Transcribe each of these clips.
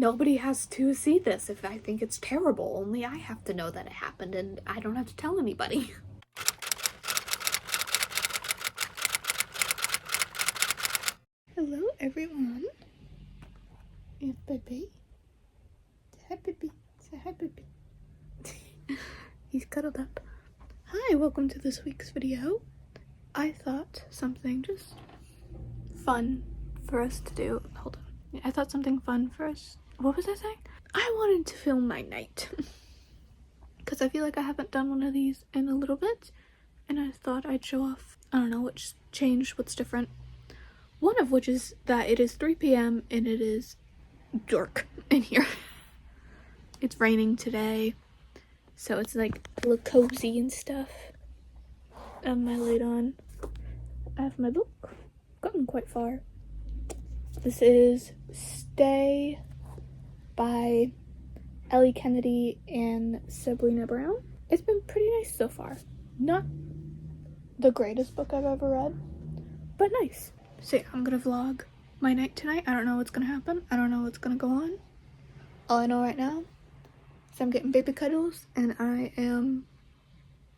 nobody has to see this if I think it's terrible. Only I have to know that it happened and I don't have to tell anybody. Hello everyone. It's baby. Say hi baby. Say hi baby. He's cuddled up. Hi, welcome to this week's video. I thought something just fun for us to do. Hold on. I thought something fun for us. What was I saying? I wanted to film my night. Because I feel like I haven't done one of these in a little bit. And I thought I'd show off, I don't know, what's changed, what's different. One of which is that it is 3 p.m. and it is dark in here. It's raining today. So it's like a little cozy and stuff. I have my light on. I have my book. Gotten quite far. This is Stay by Ellie Kennedy and Sabrina Brown. It's been pretty nice so far. Not the greatest book I've ever read, but nice. So yeah, I'm gonna vlog my night tonight. I don't know what's gonna happen. I don't know what's gonna go on. All I know right now is I'm getting baby cuddles and I am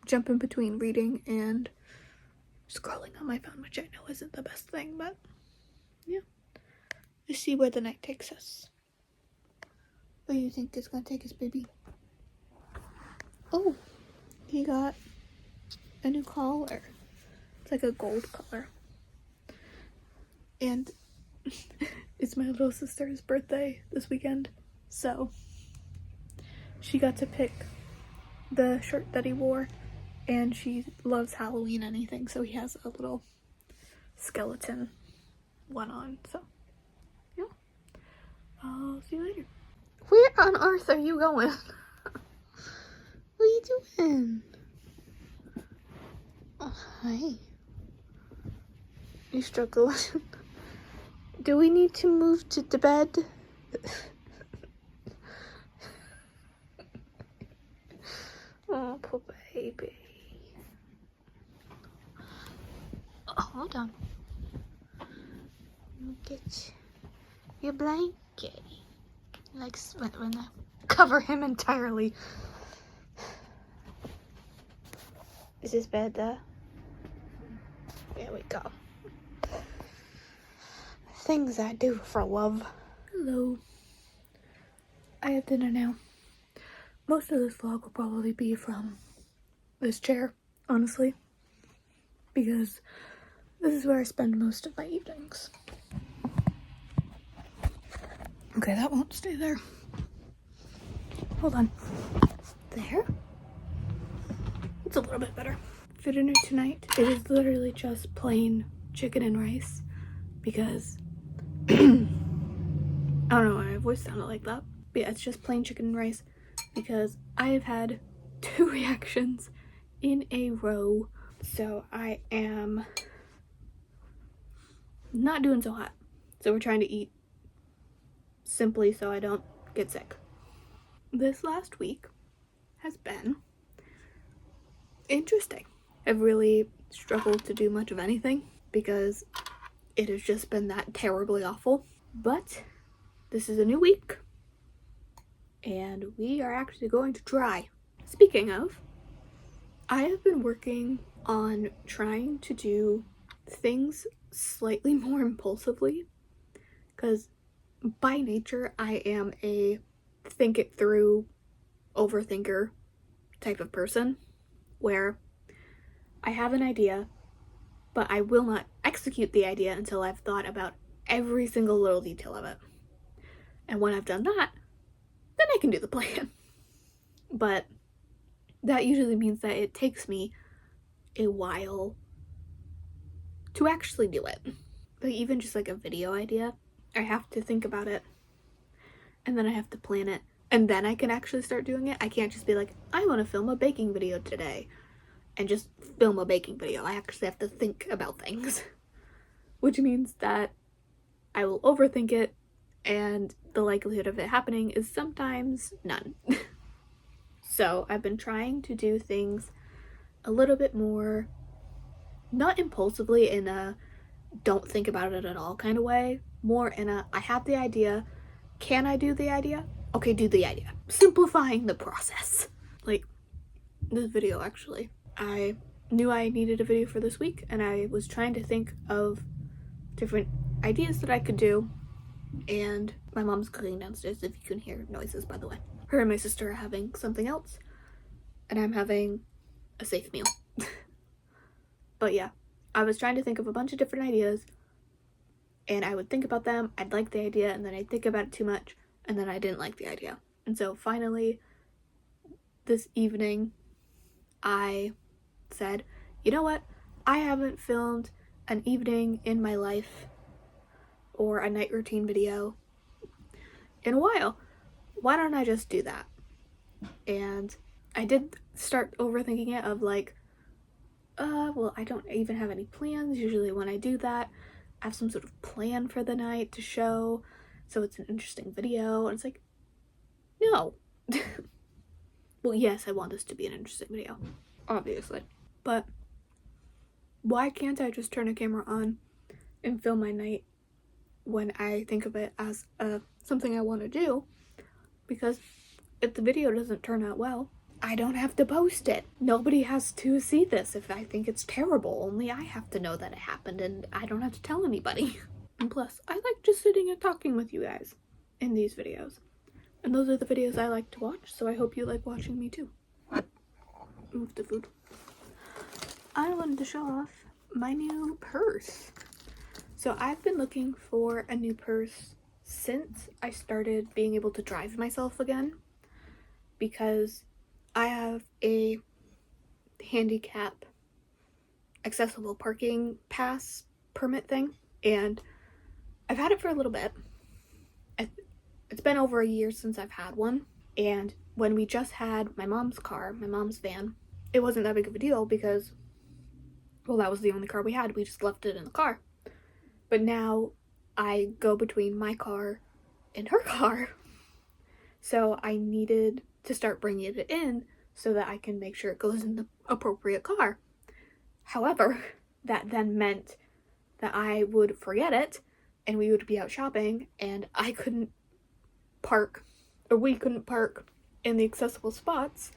jumping between reading and scrolling on my phone, which I know isn't the best thing, but yeah. Let's see where the night takes us. What do you think is gonna take us, baby? Oh, he got a new collar. It's like a gold collar. And it's my little sister's birthday this weekend, so she got to pick the shirt that he wore, and she loves Halloween anything, so he has a little skeleton one on, so yeah. I'll see you later. Where on earth are you going? What are you doing? Oh, hi. You struggling? Do we need to move to the bed? Oh, poor baby. Oh, hold on. Get your blanket. Like when I cover him entirely. Is this bed there? There we go. Things I do for love. Hello. I have dinner now. Most of this vlog will probably be from this chair, honestly, because this is where I spend most of my evenings. Okay, that won't stay there. Hold on. There? It's a little bit better. For dinner tonight, it is literally just plain chicken and rice, because I don't know why my voice sounded like that. But yeah, it's just plain chicken and rice because I have had 2 reactions in a row. So I am not doing so hot. So we're trying to eat simply so I don't get sick. This last week has been interesting. I've really struggled to do much of anything because it has just been that terribly awful. But this is a new week and we are actually going to try. Speaking of, I have been working on trying to do things slightly more impulsively because by nature I am a think it through overthinker type of person where I have an idea but I will not execute the idea until I've thought about every single little detail of it. And when I've done that, then I can do the plan. But that usually means that it takes me a while to actually do it. Like even just like a video idea, I have to think about it and then I have to plan it and then I can actually start doing it. I can't just be like, I want to film a baking video today and just film a baking video. I actually have to think about things, which means that I will overthink it and the likelihood of it happening is sometimes none. So I've been trying to do things a little bit more, not impulsively in a don't think about it at all kind of way, more in a I have the idea, can I do the idea? Okay, do the idea. Simplifying the process. Like, this video actually. I knew I needed a video for this week, and I was trying to think of different ideas that I could do, and my mom's cooking downstairs, if you can hear noises, by the way. Her and my sister are having something else, and I'm having a safe meal. But yeah, I was trying to think of a bunch of different ideas, and I would think about them, I'd like the idea, and then I'd think about it too much, and then I didn't like the idea. And so finally, this evening, I said, you know what? I haven't filmed an evening in my life or a night routine video in a while. Why don't I just do that? And I did start overthinking it of like, well, I don't even have any plans. Usually when I do that, I have some sort of plan for the night to show, so it's an interesting video. And it's like, no. Well, yes, I want this to be an interesting video, obviously. But why can't I just turn a camera on and film my night when I think of it as something I want to do? Because if the video doesn't turn out well, I don't have to post it. Nobody has to see this if I think it's terrible. Only I have to know that it happened, and I don't have to tell anybody. And plus, I like just sitting and talking with you guys in these videos. And those are the videos I like to watch, so I hope you like watching me too. Move the food. I wanted to show off my new purse. So I've been looking for a new purse since I started being able to drive myself again, because I have a handicap accessible parking pass permit thing, and I've had it for a little bit. It's been over a year since I've had one, and when we just had my mom's car, my mom's van, it wasn't that big of a deal because, well, that was the only car we had. We just left it in the car. But now I go between my car and her car, so I needed to start bringing it in so that I can make sure it goes in the appropriate car. However, that then meant that I would forget it, and we would be out shopping, and I couldn't park, or we couldn't park in the accessible spots,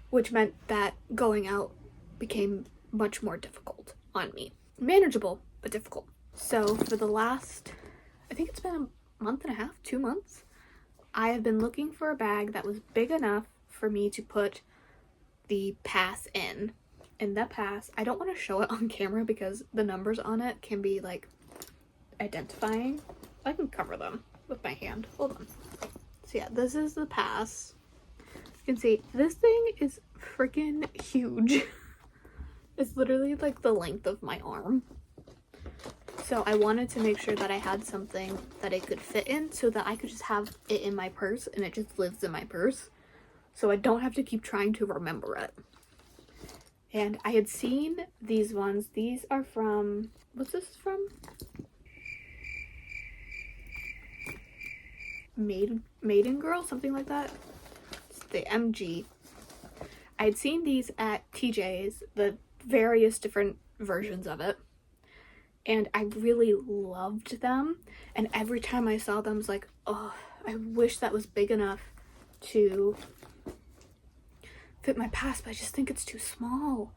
which meant that going out became much more difficult on me. Manageable, but difficult. So for the last, I think it's been a month and a half, 2 months, I have been looking for a bag that was big enough for me to put the pass in. And that pass, I don't want to show it on camera because the numbers on it can be like identifying. I can cover them with my hand. Hold on. So yeah, this is the pass. You can see this thing is freaking huge. It's literally like the length of my arm. So I wanted to make sure that I had something that it could fit in so that I could just have it in my purse and it just lives in my purse. So I don't have to keep trying to remember it. And I had seen these ones. These are from, what's this from? Maiden Girl, something like that. It's the MG. I had seen these at TJ's, the various different versions of it, and I really loved them. And every time I saw them, I was like, oh, I wish that was big enough to fit my pass, but I just think it's too small.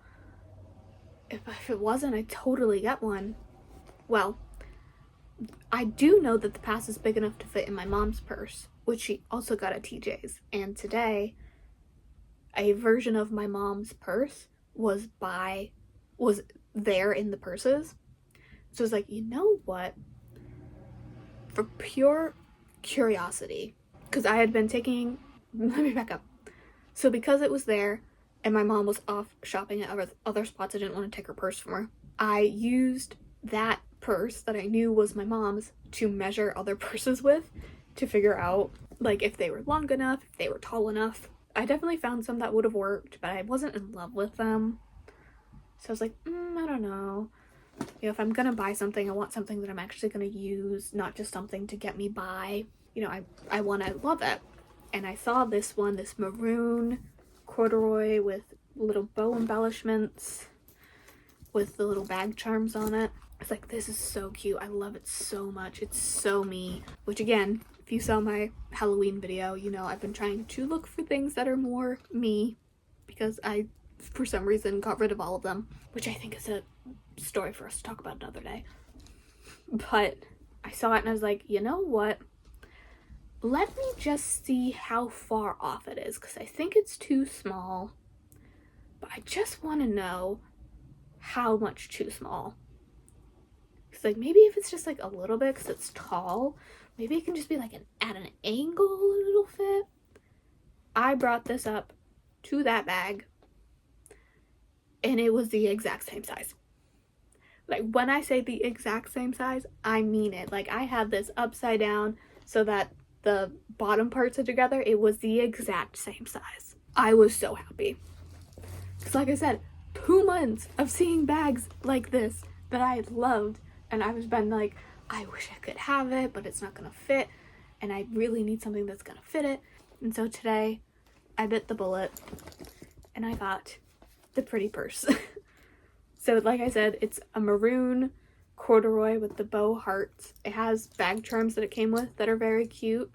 If it wasn't, I'd totally get one. Well, I do know that the pass is big enough to fit in my mom's purse, which she also got at TJ's. And today, a version of my mom's purse was there in the purses. So I was like, you know what? For pure curiosity, because I had been taking, let me back up. So because it was there, and my mom was off shopping at other spots, I didn't want to take her purse from her. I used that purse that I knew was my mom's to measure other purses with, to figure out like if they were long enough, if they were tall enough. I definitely found some that would have worked, but I wasn't in love with them. So I was like, I don't know. You know, if I'm gonna buy something, I want something that I'm actually gonna use, not just something to get me by. You know, I want to love it. And I saw this one, this maroon corduroy with little bow embellishments with the little bag charms on it. It's like, this is so cute. I love it so much. It's so me. Which again, If you saw my Halloween video, you know I've been trying to look for things that are more me, because I, for some reason, got rid of all of them, which I think is a story for us to talk about another day. But I saw it and I was like, you know what? Let me just see how far off it is, because I think it's too small, but I just want to know how much too small. Because like maybe if it's just like a little bit because it's tall, maybe it can just be like at an angle it'll fit. I brought this up to that bag and it was the exact same size. Like when I say the exact same size, I mean it. Like I had this upside down so that the bottom parts are together. It was the exact same size. I was so happy. Because like I said, 2 months of seeing bags like this that I loved, and I was been like, I wish I could have it, but it's not gonna fit, and I really need something that's gonna fit it. And so today I bit the bullet and I got the pretty purse. So like I said, it's a maroon corduroy with the bow hearts. It has bag charms that it came with that are very cute.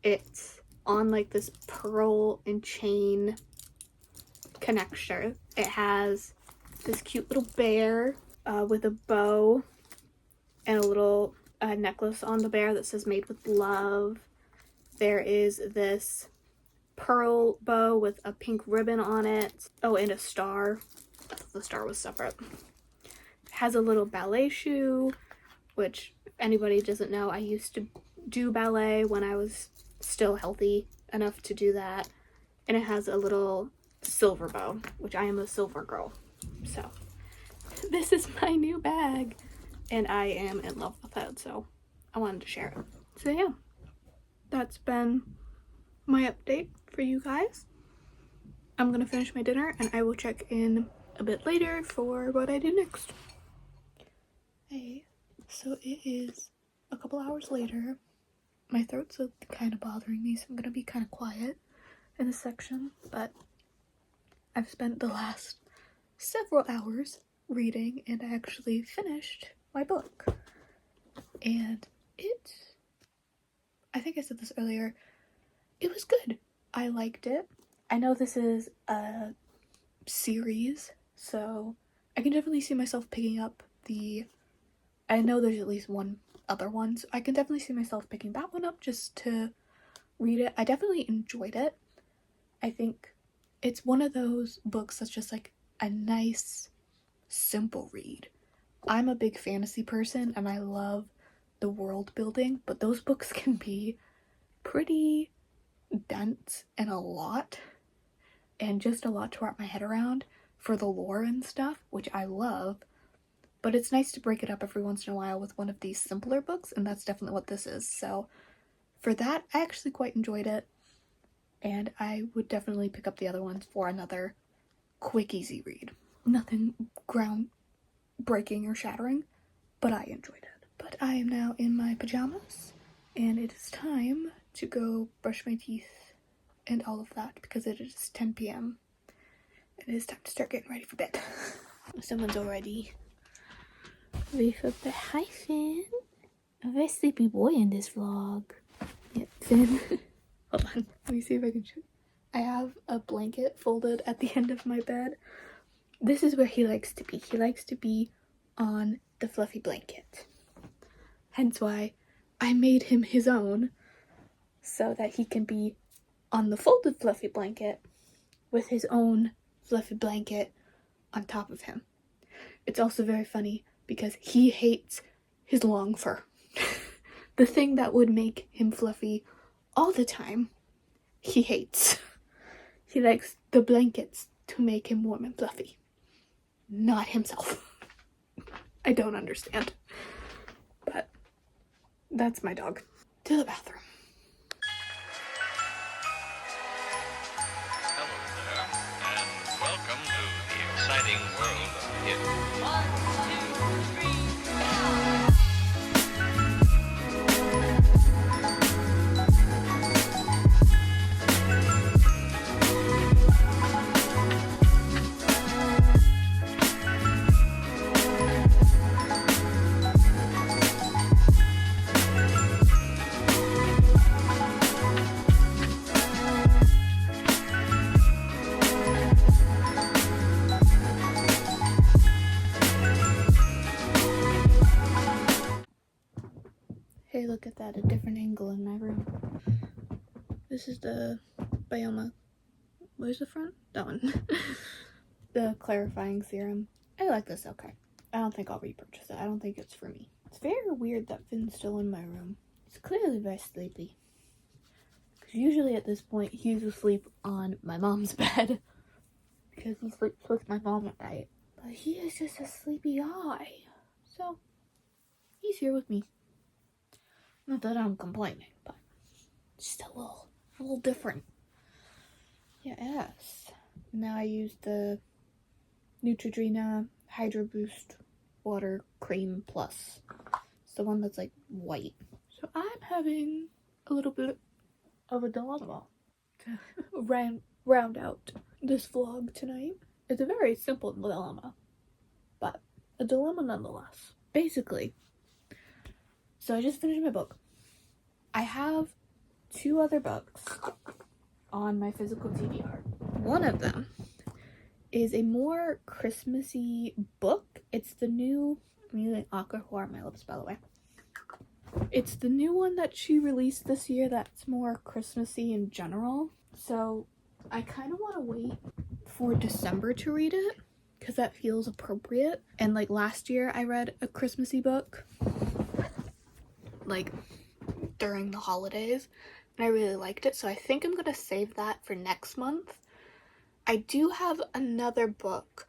It's on like this pearl and chain connector. It has this cute little bear with a bow and a little necklace on the bear that says made with love. There is this pearl bow with a pink ribbon on it. Oh, and a star. I thought the star was separate. It has a little ballet shoe, which if anybody doesn't know, I used to do ballet when I was still healthy enough to do that. And it has a little silver bow, which I am a silver girl. So this is my new bag and I am in love with it, so I wanted to share it. So yeah, that's been my update for you guys. I'm gonna finish my dinner and I will check in a bit later for what I do next. Hey, so it is a couple hours later. My throat's kind of bothering me, so I'm gonna be kind of quiet in this section, but I've spent the last several hours reading and I actually finished my book. And I think I said this earlier, it was good. I liked it. I know this is a series, so I can definitely see myself picking up I know there's at least one other one, so I can definitely see myself picking that one up just to read it. I definitely enjoyed it. I think it's one of those books that's just like a nice, simple read. I'm a big fantasy person and I love the world building, but those books can be pretty dense and a lot, and just a lot to wrap my head around for the lore and stuff, which I love. But it's nice to break it up every once in a while with one of these simpler books, and that's definitely what this is. So for that, I actually quite enjoyed it, and I would definitely pick up the other ones for another quick, easy read. Nothing groundbreaking or shattering, but I enjoyed it. But I am now in my pajamas, and it is time to go brush my teeth and all of that, because it is 10 p.m. and it is time to start getting ready for bed. Someone's already ready for bed. Hi, Finn. A very sleepy boy in this vlog. Yep, Finn. Hold on. Let me see if I can show. I have a blanket folded at the end of my bed. This is where he likes to be. He likes to be on the fluffy blanket. Hence why I made him his own, so that he can be on the folded fluffy blanket with his own fluffy blanket on top of him. It's also very funny because he hates his long fur. The thing that would make him fluffy all the time, he hates. He likes the blankets to make him warm and fluffy, not himself. I don't understand. But that's my dog. To the bathroom. Hello there, and welcome to the exciting world of kids. 1, 2, 3, now! that a different angle in my room. This is the Bioma. Where's the front? That one. The clarifying serum. I like this okay. I don't think I'll repurchase it. I don't think it's for me. It's very weird that Finn's still in my room. He's clearly very sleepy. Because usually at this point, he's asleep on my mom's bed. Because he sleeps with my mom at night. But he is just a sleepy eye. So, he's here with me. Not that I'm complaining, but just a little different. Yes. Now I use the Neutrogena Hydro Boost Water Cream Plus. It's the one that's like white. So I'm having a little bit of a dilemma to round out this vlog tonight. It's a very simple dilemma, but a dilemma nonetheless. Basically, so I just finished my book. I have 2 other books on my physical TBR. One of them is a more Christmassy book. It's the new, I'm using Aquaphor on my lips, by the way. It's the new one that she released this year that's more Christmassy in general. So I kind of want to wait for December to read it because that feels appropriate. And like last year I read a Christmassy book like during the holidays and I really liked it. So I think I'm going to save that for next month. I do have another book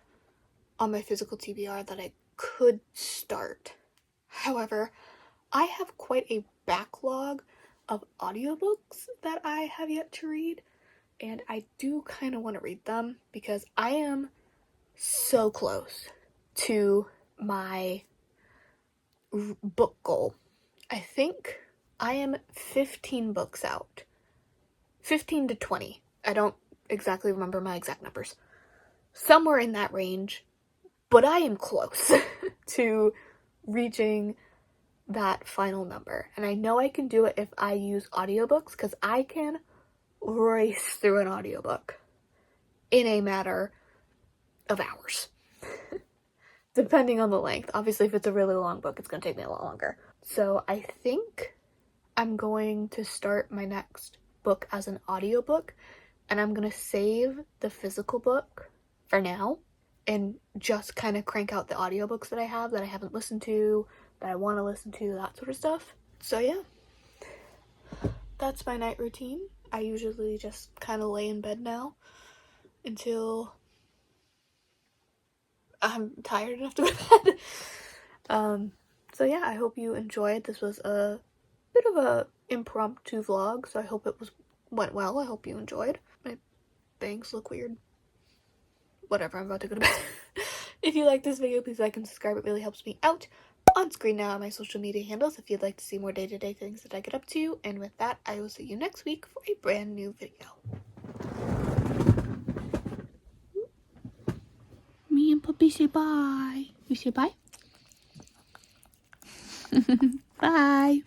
on my physical TBR that I could start. However, I have quite a backlog of audiobooks that I have yet to read, and I do kind of want to read them because I am so close to my book goal. I think I am 15 books out. 15 to 20. I don't exactly remember my exact numbers. Somewhere in that range, but I am close to reaching that final number. And I know I can do it if I use audiobooks because I can race through an audiobook in a matter of hours. Depending on the length. Obviously, if it's a really long book, it's going to take me a lot longer. So I think I'm going to start my next book as an audiobook, and I'm going to save the physical book for now and just kind of crank out the audiobooks that I have that I haven't listened to, that I want to listen to, that sort of stuff. So yeah, that's my night routine. I usually just kind of lay in bed now until I'm tired enough to go to bed. So yeah, I hope you enjoyed. This was a bit of a impromptu vlog, so I hope it went well. I hope you enjoyed. My bangs look weird. Whatever, I'm about to go to bed. If you like this video, please like and subscribe. It really helps me out. On screen now are my social media handles if you'd like to see more day-to-day things that I get up to. And with that, I will see you next week for a brand new video. Me and Puppy say bye. You say bye? Bye.